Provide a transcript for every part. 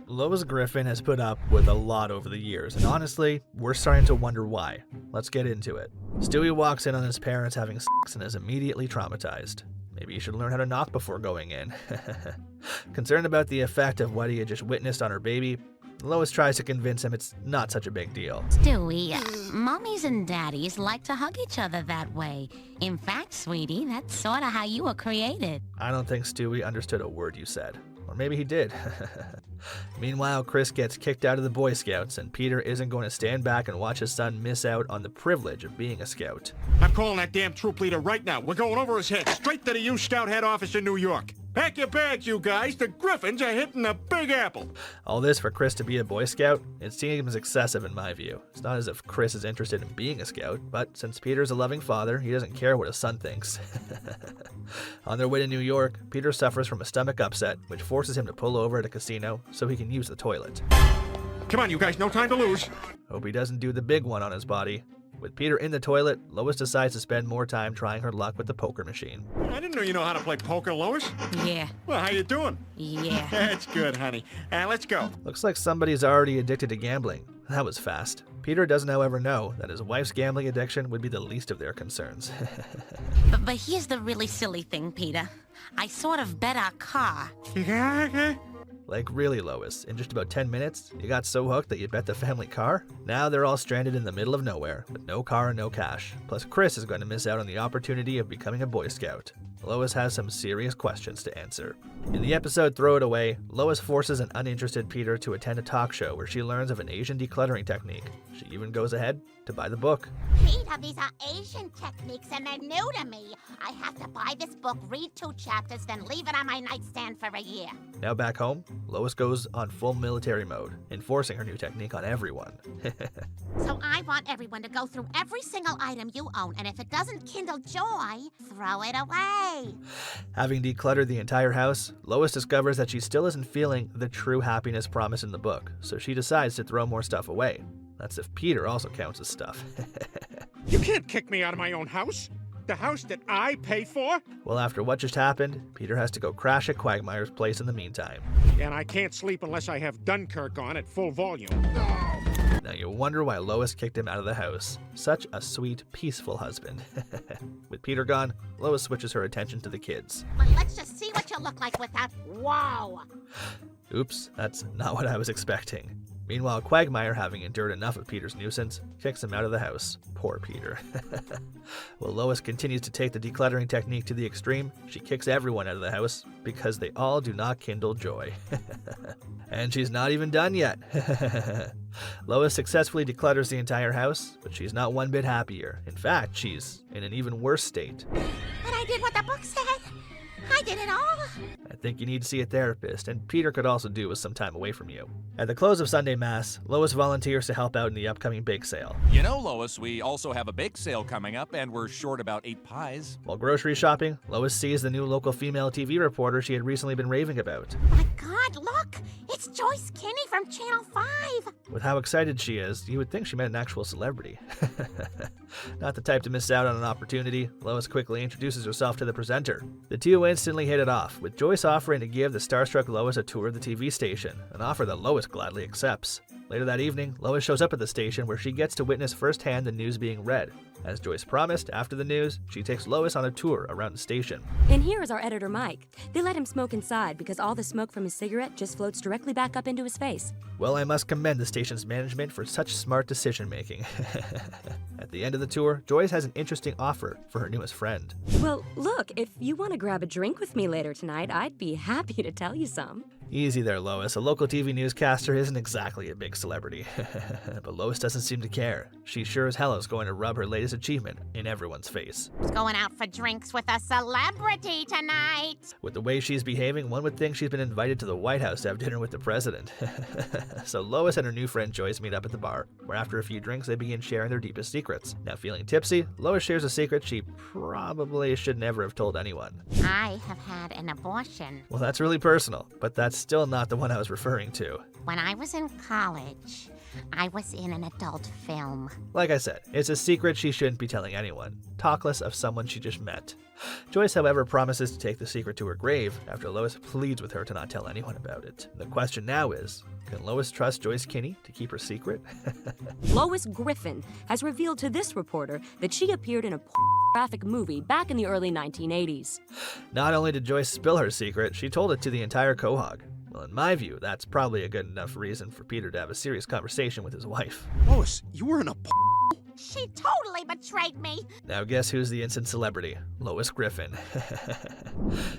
Lois Griffin has put up with a lot over the years, and honestly, we're starting to wonder why. Let's get into it. Stewie walks in on his parents having sex and is immediately traumatized. Maybe he should learn how to knock before going in. Concerned about the effect of what he had just witnessed on her baby, Lois tries to convince him it's not such a big deal. Stewie, mommies and daddies like to hug each other that way. In fact, sweetie, that's sort of how you were created. I don't think Stewie understood a word you said. Or maybe he did. Meanwhile, Chris gets kicked out of the Boy Scouts, and Peter isn't going to stand back and watch his son miss out on the privilege of being a scout. I'm calling that damn troop leader right now. We're going over his head, straight to the U Scout head office in New York. Pack your bags, you guys. The Griffins are hitting the Big Apple. All this for Chris to be a Boy Scout? It seems excessive in my view. It's not as if Chris is interested in being a scout, but since Peter's a loving father, he doesn't care what his son thinks. On their way to New York, Peter suffers from a stomach upset, which forces him to pull over at a casino so he can use the toilet. Come on, you guys, no time to lose. Hope he doesn't do the big one on his body. With Peter in the toilet, Lois decides to spend more time trying her luck with the poker machine. I didn't know you know how to play poker, Lois. Yeah. Well, how you doing? Yeah. That's good, honey. Let's go. Looks like somebody's already addicted to gambling. That was fast. Peter doesn't, however, know that his wife's gambling addiction would be the least of their concerns. But here's the really silly thing, Peter. I sort of bet our car. Like really, Lois, in just about 10 minutes, you got so hooked that you bet the family car? Now they're all stranded in the middle of nowhere, with no car and no cash. Plus Chris is going to miss out on the opportunity of becoming a Boy Scout. Lois has some serious questions to answer. In the episode Throw It Away, Lois forces an uninterested Peter to attend a talk show where she learns of an Asian decluttering technique. She even goes ahead to buy the book. Peter, these are Asian techniques and they're new to me. I have to buy this book, read 2 chapters, then leave it on my nightstand for a year. Now back home, Lois goes on full military mode, enforcing her new technique on everyone. So I want everyone to go through every single item you own, and if it doesn't kindle joy, throw it away. Having decluttered the entire house, Lois discovers that she still isn't feeling the true happiness promised in the book, so she decides to throw more stuff away. That's if Peter also counts as stuff. You can't kick me out of my own house. The house that I pay for. Well, after what just happened, Peter has to go crash at Quagmire's place in the meantime. And I can't sleep unless I have Dunkirk on at full volume. Now you wonder why Lois kicked him out of the house. Such a sweet, peaceful husband. With Peter gone, Lois switches her attention to the kids. But let's just see what you look like without. Wow! Oops, that's not what I was expecting. Meanwhile, Quagmire, having endured enough of Peter's nuisance, kicks him out of the house. Poor Peter. While Lois continues to take the decluttering technique to the extreme, she kicks everyone out of the house because they all do not kindle joy. And she's not even done yet. Lois successfully declutters the entire house, but she's not one bit happier. In fact, she's in an even worse state. But I did what the book said. I did it all. I think you need to see a therapist, and Peter could also do with some time away from you. At the close of Sunday Mass, Lois volunteers to help out in the upcoming bake sale. You know, Lois, we also have a bake sale coming up, and we're short about 8 pies. While grocery shopping, Lois sees the new local female TV reporter she had recently been raving about. My God, look! It's Joyce Kinney from Channel 5. With how excited she is, you would think she met an actual celebrity. Not the type to miss out on an opportunity, Lois quickly introduces herself to the presenter. The two instantly hit it off, with Joyce offering to give the starstruck Lois a tour of the TV station, an offer that Lois gladly accepts. Later that evening, Lois shows up at the station where she gets to witness firsthand the news being read. As Joyce promised, after the news, she takes Lois on a tour around the station. And here is our editor, Mike. They let him smoke inside because all the smoke from his cigarette just floats directly back up into his face. Well, I must commend the station's management for such smart decision-making. At the end of the tour, Joyce has an interesting offer for her newest friend. Well, look, if you want to grab a drink with me later tonight, I'd be happy to tell you some. Easy there, Lois. A local TV newscaster isn't exactly a big celebrity. But Lois doesn't seem to care. She sure as hell is going to rub her latest achievement in everyone's face. Going out for drinks with a celebrity tonight. With the way she's behaving, one would think she's been invited to the White House to have dinner with the president. So Lois and her new friend Joyce meet up at the bar, where after a few drinks they begin sharing their deepest secrets. Now feeling tipsy, Lois shares a secret she probably should never have told anyone. I have had an abortion. Well, that's really personal, but that's still not the one I was referring to. When I was in college, I was in an adult film. Like I said, it's a secret she shouldn't be telling anyone, talk less of someone she just met. Joyce, however, promises to take the secret to her grave after Lois pleads with her to not tell anyone about it. The question now is, Can Lois trust Joyce Kinney to keep her secret? Lois Griffin has revealed to this reporter that she appeared in a pornographic movie back in the early 1980s. Not only did Joyce spill her secret, she told it to the entire Quahog. Well, in my view, that's probably a good enough reason for Peter to have a serious conversation with his wife. Lois, you were in a She totally betrayed me. Now guess who's the instant celebrity? Lois Griffin.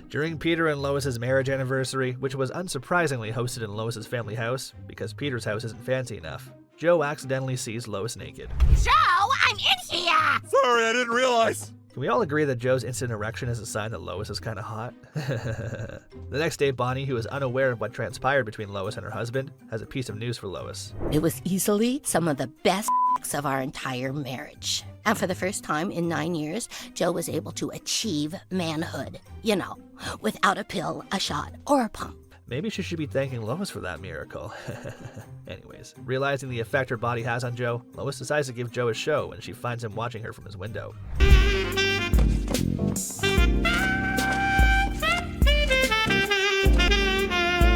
During Peter and Lois's marriage anniversary, which was unsurprisingly hosted in Lois's family house, because Peter's house isn't fancy enough, Joe accidentally sees Lois naked. Joe, I'm in here! Sorry, I didn't realize. Can we all agree that Joe's instant erection is a sign that Lois is kind of hot? The next day, Bonnie, who is unaware of what transpired between Lois and her husband, has a piece of news for Lois. It was easily some of the best of our entire marriage. And for the first time in 9 years, Joe was able to achieve manhood. You know, without a pill, a shot, or a pump. Maybe she should be thanking Lois for that miracle. Anyways, realizing the effect her body has on Joe, Lois decides to give Joe a show when she finds him watching her from his window.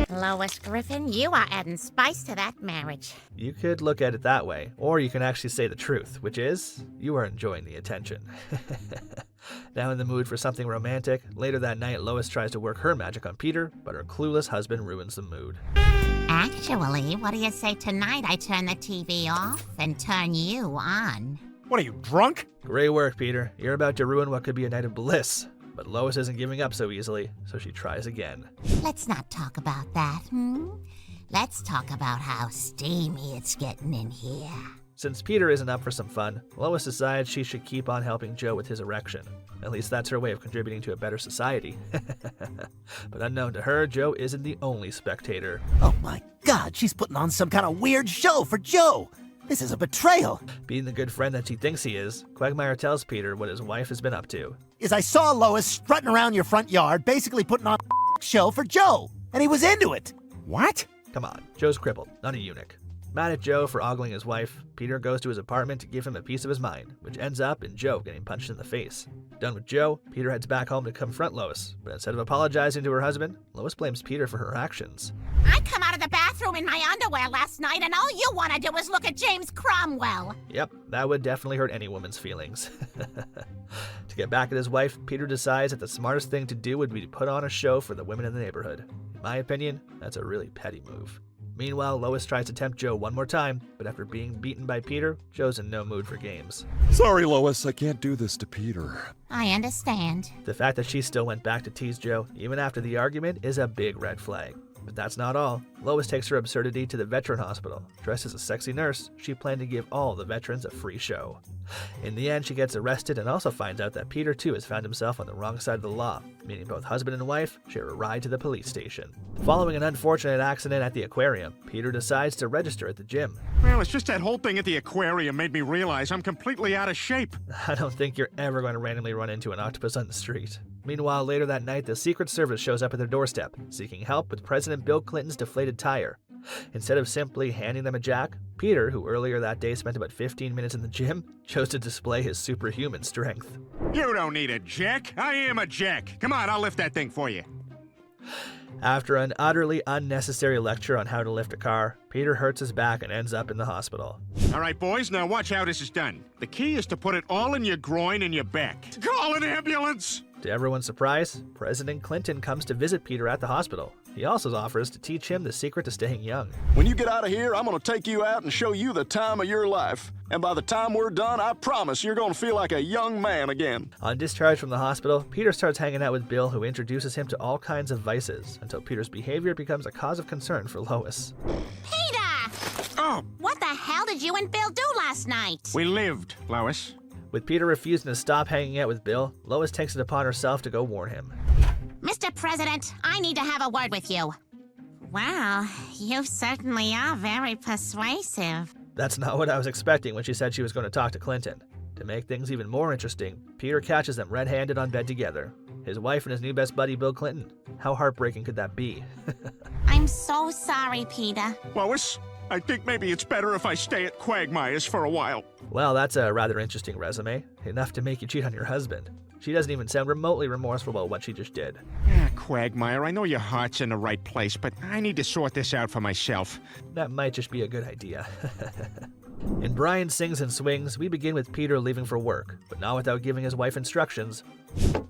Lois Griffin, you are adding spice to that marriage. You could look at it that way, or you can actually say the truth, which is, you are enjoying the attention. Now in the mood for something romantic, later that night Lois tries to work her magic on Peter, but her clueless husband ruins the mood. Actually, what do you say tonight I turn the TV off and turn you on? What are you, drunk? Great work, Peter. You're about to ruin what could be a night of bliss. But Lois isn't giving up so easily, so she tries again. Let's not talk about that, Let's talk about how steamy it's getting in here. Since Peter isn't up for some fun, Lois decides she should keep on helping Joe with his erection. At least that's her way of contributing to a better society. But unknown to her, Joe isn't the only spectator. Oh my God, she's putting on some kind of weird show for Joe. This is a betrayal. Being the good friend that she thinks he is, Quagmire tells Peter what his wife has been up to. I saw Lois strutting around your front yard, basically putting on a show for Joe, and he was into it. What? Come on, Joe's crippled, not a eunuch. Mad at Joe for ogling his wife, Peter goes to his apartment to give him a piece of his mind, which ends up in Joe getting punched in the face. Done with Joe, Peter heads back home to confront Lois, but instead of apologizing to her husband, Lois blames Peter for her actions. I come out of the bathroom in my underwear last night and all you want to do is look at James Cromwell. Yep, that would definitely hurt any woman's feelings. To get back at his wife, Peter decides that the smartest thing to do would be to put on a show for the women in the neighborhood. In my opinion, that's a really petty move. Meanwhile, Lois tries to tempt Joe one more time, but after being beaten by Peter, Joe's in no mood for games. Sorry, Lois, I can't do this to Peter. I understand. The fact that she still went back to tease Joe, even after the argument, is a big red flag. But that's not all. Lois takes her absurdity to the veteran hospital. Dressed as a sexy nurse, she planned to give all the veterans a free show. In the end, she gets arrested and also finds out that Peter too has found himself on the wrong side of the law, meaning both husband and wife share a ride to the police station. Following an unfortunate accident at the aquarium, Peter decides to register at the gym. Well, it's just that whole thing at the aquarium made me realize I'm completely out of shape. I don't think you're ever going to randomly run into an octopus on the street. Meanwhile, later that night, the Secret Service shows up at their doorstep, seeking help with President Bill Clinton's deflated tire. Instead of simply handing them a jack, Peter, who earlier that day spent about 15 minutes in the gym, chose to display his superhuman strength. You don't need a jack. I am a jack. Come on, I'll lift that thing for you. After an utterly unnecessary lecture on how to lift a car, Peter hurts his back and ends up in the hospital. All right, boys, now watch how this is done. The key is to put it all in your groin and your back. Call an ambulance! To everyone's surprise, President Clinton comes to visit Peter at the hospital. He also offers to teach him the secret to staying young. When you get out of here, I'm going to take you out and show you the time of your life. And by the time we're done, I promise you're going to feel like a young man again. On discharge from the hospital, Peter starts hanging out with Bill, who introduces him to all kinds of vices, until Peter's behavior becomes a cause of concern for Lois. Peter! Oh, What the hell did you and Bill do last night? we lived, Lois. With Peter refusing to stop hanging out with Bill, Lois takes it upon herself to go warn him. Mr. President, I need to have a word with you. Wow, you certainly are very persuasive. That's not what I was expecting when she said she was going to talk to Clinton. To make things even more interesting, Peter catches them red-handed on bed together. His wife and his new best buddy, Bill Clinton. How heartbreaking could that be? I'm so sorry, Peter. Lois, I think maybe it's better if I stay at Quagmire's for a while. Well, that's a rather interesting resume. Enough to make you cheat on your husband. She doesn't even sound remotely remorseful about what she just did. Quagmire, I know your heart's in the right place, but I need to sort this out for myself. That might just be a good idea. In Brian Sings and Swings, we begin with Peter leaving for work, but not without giving his wife instructions.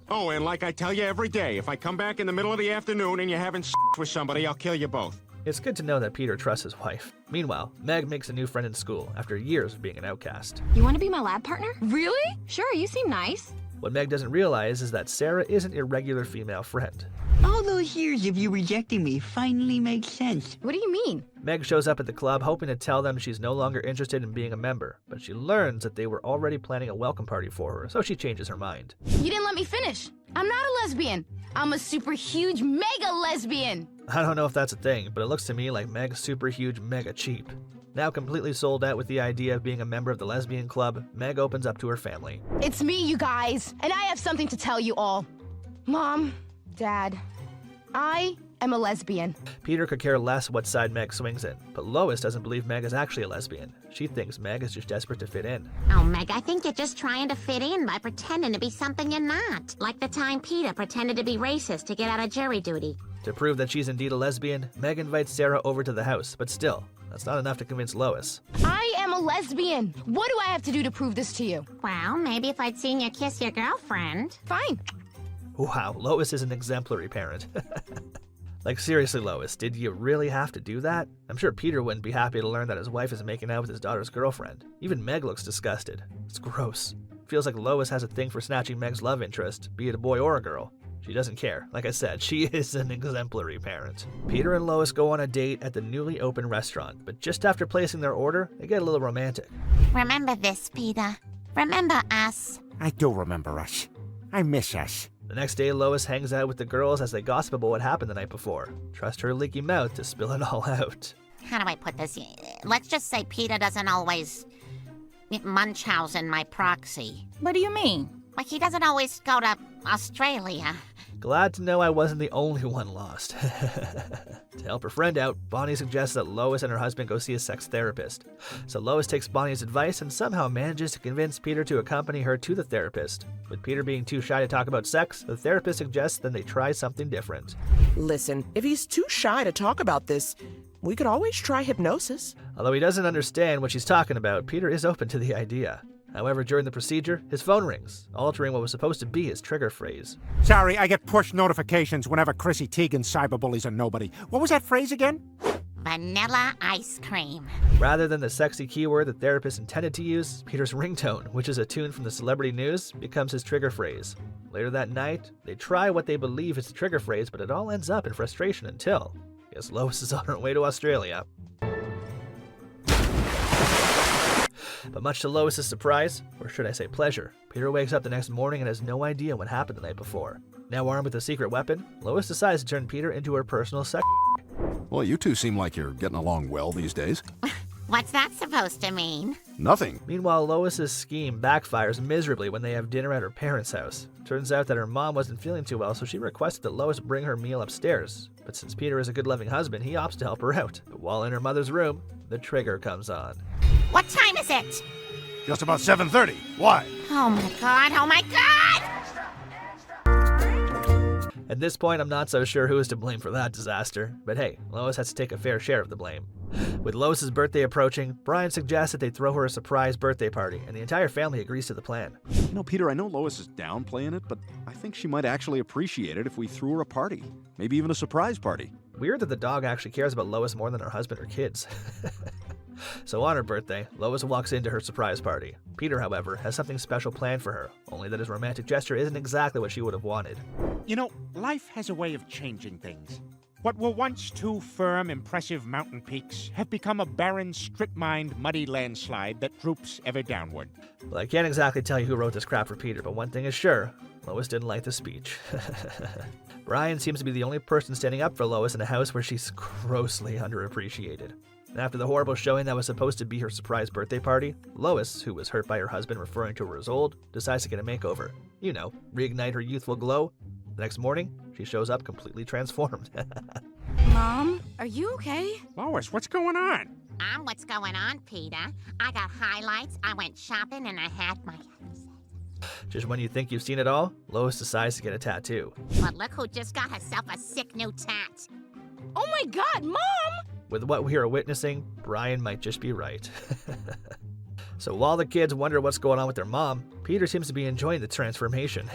Oh, and like I tell you every day, if I come back in the middle of the afternoon and you haven't with somebody, I'll kill you both. It's good to know that Peter trusts his wife. Meanwhile, Meg makes a new friend in school after years of being an outcast. You want to be my lab partner? Really? Sure, you seem nice. What Meg doesn't realize is that Sarah isn't a regular female friend. All those years of you rejecting me finally make sense. What do you mean? Meg shows up at the club hoping to tell them she's no longer interested in being a member, but she learns that they were already planning a welcome party for her, so she changes her mind. You didn't let me finish. I'm not a lesbian. I'm a super huge mega lesbian. I don't know if that's a thing, but it looks to me like Meg's super huge mega cheap. Now completely sold out with the idea of being a member of the lesbian club, Meg opens up to her family. It's me, you guys, and I have something to tell you all. Mom, Dad, I am a lesbian. Peter could care less what side Meg swings in, but Lois doesn't believe Meg is actually a lesbian. She thinks Meg is just desperate to fit in. Oh, Meg, I think you're just trying to fit in by pretending to be something you're not. Like the time Peter pretended to be racist to get out of jury duty. To prove that she's indeed a lesbian, Meg invites Sarah over to the house, but still, that's not enough to convince Lois. I am a lesbian. What do I have to do to prove this to you? Well, maybe if I'd seen you kiss your girlfriend. Fine. Wow, Lois is an exemplary parent. Like, seriously, Lois, did you really have to do that? I'm sure Peter wouldn't be happy to learn that his wife is making out with his daughter's girlfriend. Even Meg looks disgusted. It's gross. Feels like Lois has a thing for snatching Meg's love interest, be it a boy or a girl. She doesn't care. Like I said, she is an exemplary parent. Peter and Lois go on a date at the newly opened restaurant, but just after placing their order, they get a little romantic. Remember this, Peter. Remember us. I do remember us. I miss us. The next day, Lois hangs out with the girls as they gossip about what happened the night before. Trust her leaky mouth to spill it all out. How do I put this? Let's just say Peter doesn't always Munchausen my proxy. What do you mean? Like he doesn't always go to Australia. Glad to know I wasn't the only one lost. To help her friend out, Bonnie suggests that Lois and her husband go see a sex therapist. So Lois takes Bonnie's advice and somehow manages to convince Peter to accompany her to the therapist. With Peter being too shy to talk about sex, the therapist suggests that they try something different. Listen, if he's too shy to talk about this, we could always try hypnosis. Although he doesn't understand what she's talking about, Peter is open to the idea. However, during the procedure, his phone rings, altering what was supposed to be his trigger phrase. Sorry, I get push notifications whenever Chrissy Teigen cyberbullies a nobody. What was that phrase again? Vanilla ice cream. Rather than the sexy keyword the therapist intended to use, Peter's ringtone, which is a tune from the celebrity news, becomes his trigger phrase. Later that night, they try what they believe is the trigger phrase, but it all ends up in frustration until, guess Lois is on her way to Australia. But much to Lois's surprise, or should I say pleasure, Peter wakes up the next morning and has no idea what happened the night before. Now armed with a secret weapon, Lois decides to turn Peter into her personal sex. Well, you two seem like you're getting along well these days. What's that supposed to mean? Nothing. Meanwhile, Lois's scheme backfires miserably when they have dinner at her parents' house. Turns out that her mom wasn't feeling too well, so she requested that Lois bring her meal upstairs. But since Peter is a good-loving husband, he opts to help her out. But while in her mother's room, the trigger comes on. What time is it? Just about 7:30. Why? Oh my god, oh my god! At this point, I'm not so sure who is to blame for that disaster. But hey, Lois has to take a fair share of the blame. With Lois's birthday approaching, Brian suggests that they throw her a surprise birthday party, and the entire family agrees to the plan. You know, Peter, I know Lois is downplaying it, but I think she might actually appreciate it if we threw her a party. Maybe even a surprise party. Weird that the dog actually cares about Lois more than her husband or kids. So on her birthday, Lois walks into her surprise party. Peter, however, has something special planned for her, only that his romantic gesture isn't exactly what she would have wanted. You know, life has a way of changing things. What were once two firm, impressive mountain peaks have become a barren, strip-mined, muddy landslide that droops ever downward. Well, I can't exactly tell you who wrote this crap for Peter, but one thing is sure, Lois didn't like the speech. Brian seems to be the only person standing up for Lois in a house where she's grossly underappreciated. After the horrible showing that was supposed to be her surprise birthday party, Lois, who was hurt by her husband referring to her as old, decides to get a makeover. You know, reignite her youthful glow. The next morning, she shows up completely transformed. Mom, are you okay? Lois, what's going on? What's going on, Peter? I got highlights, I went shopping, and I had my... Just when you think you've seen it all, Lois decides to get a tattoo. But look who just got herself a sick new tat. Oh my God, Mom! With what we are witnessing, Brian might just be right. So while the kids wonder what's going on with their mom, Peter seems to be enjoying the transformation.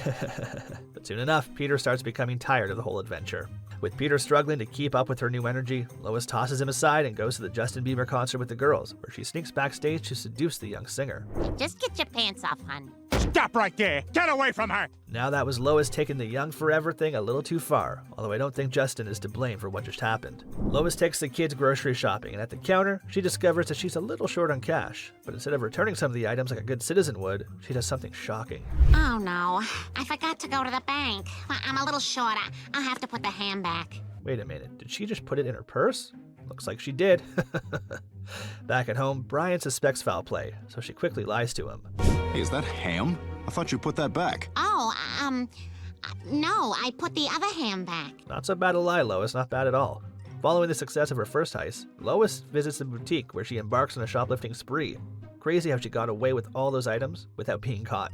But soon enough, Peter starts becoming tired of the whole adventure. With Peter struggling to keep up with her new energy, Lois tosses him aside and goes to the Justin Bieber concert with the girls, where she sneaks backstage to seduce the young singer. Just get your pants off, hun. Stop right there! Get away from her! Now that was Lois taking the young forever thing a little too far, although I don't think Justin is to blame for what just happened. Lois takes the kids grocery shopping, and at the counter, she discovers that she's a little short on cash. But instead of returning some of the items like a good citizen would, she does something shocking. Oh no, I forgot to go to the bank. I'm a little short. I'll have to put the ham back. Wait a minute, did she just put it in her purse? Looks like she did. Back at home, Brian suspects foul play, so she quickly lies to him. Hey, is that ham? I thought you put that back. Oh, no, I put the other ham back. Not so bad a lie, Lois, not bad at all. Following the success of her first heist, Lois visits the boutique where she embarks on a shoplifting spree. Crazy how she got away with all those items without being caught.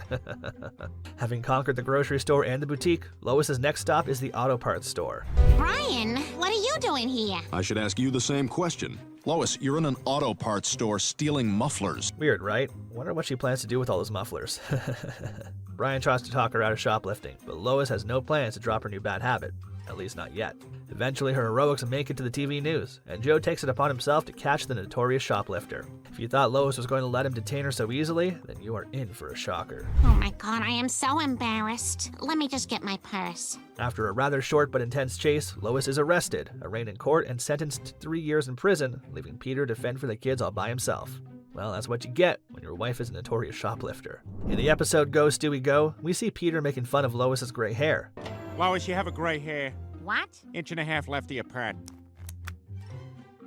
Having conquered the grocery store and the boutique, Lois's next stop is the auto parts store. Brian, what are you doing here? I should ask you the same question. Lois, you're in an auto parts store stealing mufflers. Weird, right? Wonder what she plans to do with all those mufflers. Brian tries to talk her out of shoplifting, but Lois has no plans to drop her new bad habit. At least not yet. Eventually, her heroics make it to the TV news, and Joe takes it upon himself to catch the notorious shoplifter. If you thought Lois was going to let him detain her so easily, then you are in for a shocker. Oh my God, I am so embarrassed. Let me just get my purse. After a rather short but intense chase, Lois is arrested, arraigned in court, and sentenced to 3 years in prison, leaving Peter to fend for the kids all by himself. Well, that's what you get when your wife is a notorious shoplifter. In the episode Go Stewie Go, we see Peter making fun of Lois's gray hair. Lois, you have a gray hair. What? 1.5 inches lefty apart.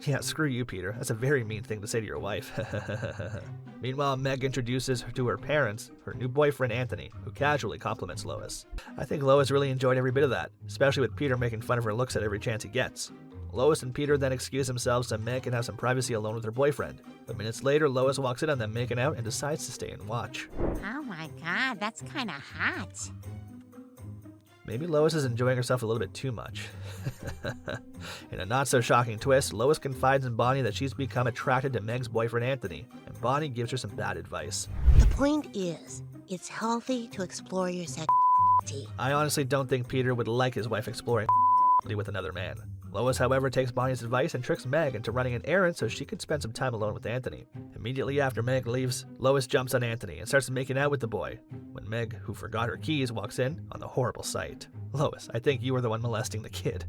Yeah, screw you, Peter. That's a very mean thing to say to your wife. Meanwhile, Meg introduces her to her parents, her new boyfriend Anthony, who casually compliments Lois. I think Lois really enjoyed every bit of that, especially with Peter making fun of her looks at every chance he gets. Lois and Peter then excuse themselves so Meg can have some privacy alone with her boyfriend. But minutes later, Lois walks in on them making out and decides to stay and watch. Oh my God, that's kind of hot. Maybe Lois is enjoying herself a little bit too much. In a not-so-shocking twist, Lois confides in Bonnie that she's become attracted to Meg's boyfriend Anthony, and Bonnie gives her some bad advice. The point is, it's healthy to explore your sexuality. I honestly don't think Peter would like his wife exploring with another man. Lois, however, takes Bonnie's advice and tricks Meg into running an errand so she can spend some time alone with Anthony. Immediately after Meg leaves, Lois jumps on Anthony and starts making out with the boy, when Meg, who forgot her keys, walks in on the horrible sight. Lois, I think you were the one molesting the kid.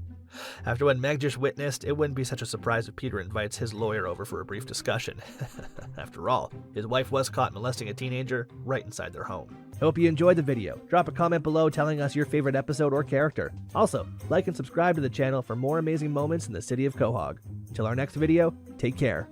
After what Meg just witnessed, it wouldn't be such a surprise if Peter invites his lawyer over for a brief discussion. After all, his wife was caught molesting a teenager right inside their home. Hope you enjoyed the video. Drop a comment below telling us your favorite episode or character. Also, like and subscribe to the channel for more amazing moments in the city of Quahog. Until our next video, take care.